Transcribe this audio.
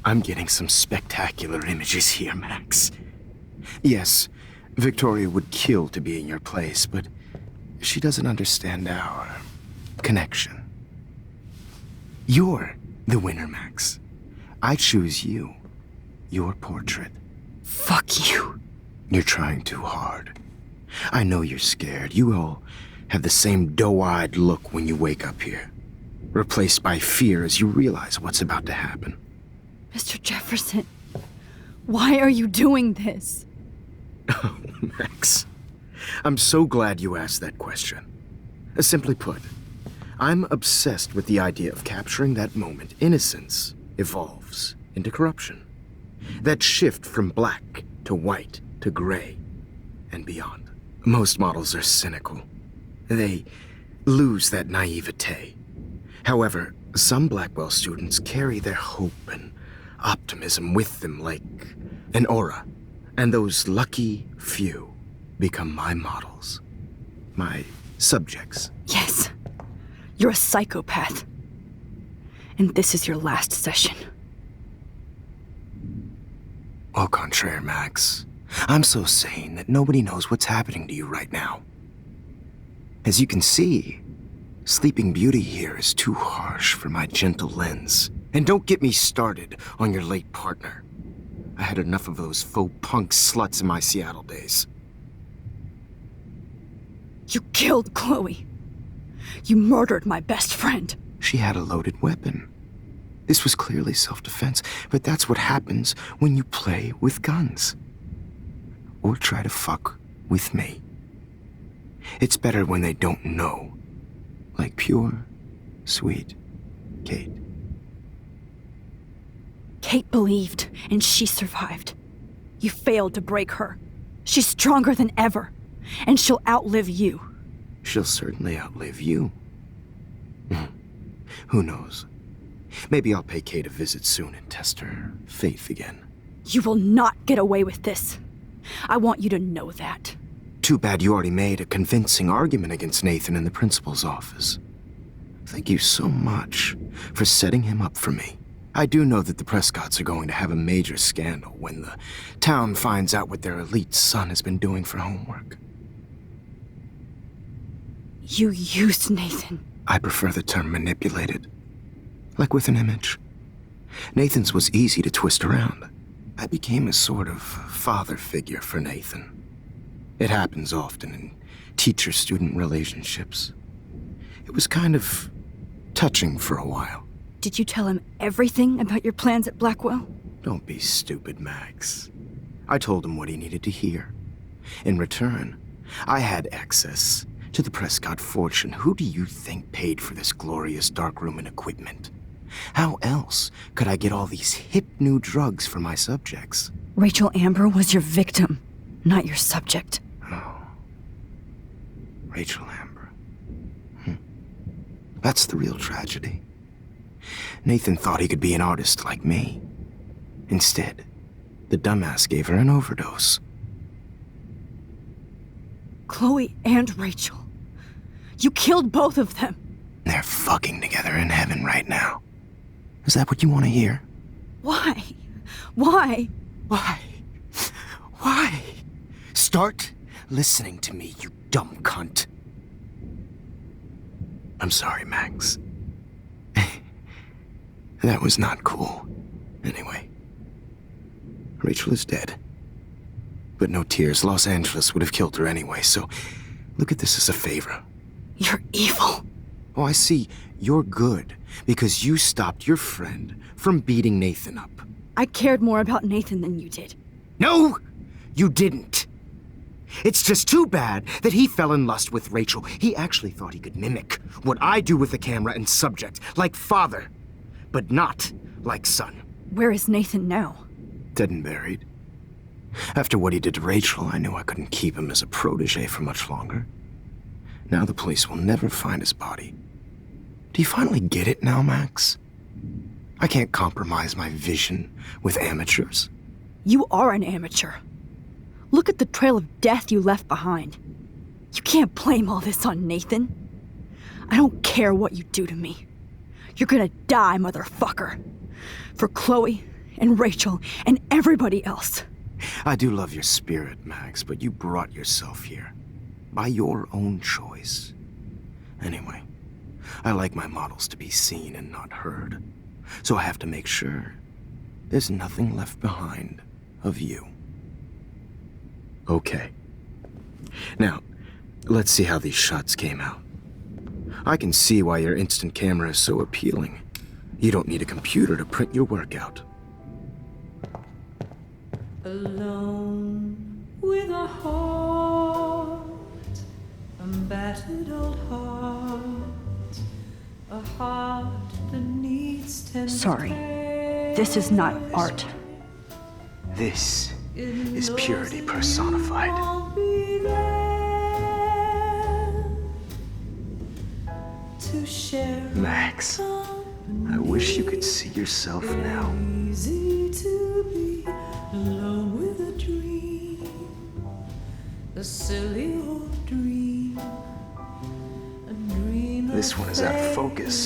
I'm getting some spectacular images here, Max. Yes, Victoria would kill to be in your place, but she doesn't understand our connection. You're the winner, Max. I choose you. Your portrait. Fuck you. You're trying too hard. I know you're scared. You all have the same doe-eyed look when you wake up here, replaced by fear as you realize what's about to happen. Mr. Jefferson, why are you doing this? Oh, Max. I'm so glad you asked that question. Simply put, I'm obsessed with the idea of capturing that moment innocence evolves into corruption. That shift from black to white to gray and beyond. Most models are cynical. They lose that naivete. However, some Blackwell students carry their hope and optimism with them like an aura. And those lucky few become my models. My subjects. Yes. You're a psychopath. And this is your last session. Au contraire, Max. I'm so sane that nobody knows what's happening to you right now. As you can see, Sleeping Beauty here is too harsh for my gentle lens. And don't get me started on your late partner. I had enough of those faux punk sluts in my Seattle days. You killed Chloe. You murdered my best friend. She had a loaded weapon. This was clearly self-defense, but that's what happens when you play with guns. Or try to fuck with me. It's better when they don't know. Like pure, sweet Kate. Kate believed, and she survived. You failed to break her. She's stronger than ever, and she'll outlive you. She'll certainly outlive you. Who knows? Maybe I'll pay Kate a visit soon and test her faith again. You will not get away with this. I want you to know that. Too bad you already made a convincing argument against Nathan in the principal's office. Thank you so much for setting him up for me. I do know that the Prescotts are going to have a major scandal when the town finds out what their elite son has been doing for homework. You used Nathan. I prefer the term manipulated. Like with an image. Nathan's was easy to twist around. I became a sort of father figure for Nathan. It happens often in teacher-student relationships. It was kind of touching for a while. Did you tell him everything about your plans at Blackwell? Don't be stupid, Max. I told him what he needed to hear. In return, I had access to the Prescott fortune. Who do you think paid for this glorious darkroom and equipment? How else could I get all these hip new drugs for my subjects? Rachel Amber was your victim, not your subject. Oh. Rachel Amber. That's the real tragedy. Nathan thought he could be an artist like me. Instead, the dumbass gave her an overdose. Chloe and Rachel. You killed both of them. They're fucking together in heaven right now. Is that what you want to hear? Why? Why? Why? Why? Start listening to me, you dumb cunt. I'm sorry, Max. That was not cool. Anyway, Rachel is dead. But no tears. Los Angeles would have killed her anyway, so look at this as a favor. You're evil. Oh, I see. You're good because you stopped your friend from beating Nathan up. I cared more about Nathan than you did. No, you didn't. It's just too bad that he fell in lust with Rachel. He actually thought he could mimic what I do with the camera and subject, like father, but not like son. Where is Nathan now? Dead and buried. After what he did to Rachel, I knew I couldn't keep him as a protege for much longer. Now the police will never find his body. Do you finally get it now, Max? I can't compromise my vision with amateurs. You are an amateur. Look at the trail of death you left behind. You can't blame all this on Nathan. I don't care what you do to me. You're gonna die, motherfucker. For Chloe and Rachel and everybody else. I do love your spirit, Max, but you brought yourself here. By your own choice. Anyway, I like my models to be seen and not heard. So I have to make sure there's nothing left behind of you. Okay. Now, let's see how these shots came out. I can see why your instant camera is so appealing. You don't need a computer to print your work out. Alone with a heart, a battered old heart, a heart that needs tender. Sorry, this is not art. This is purity personified. I'll be there to share. Max, I wish you could see yourself now. Easy to be alone with a dream, a silly old dream, a dream. This one is out of focus.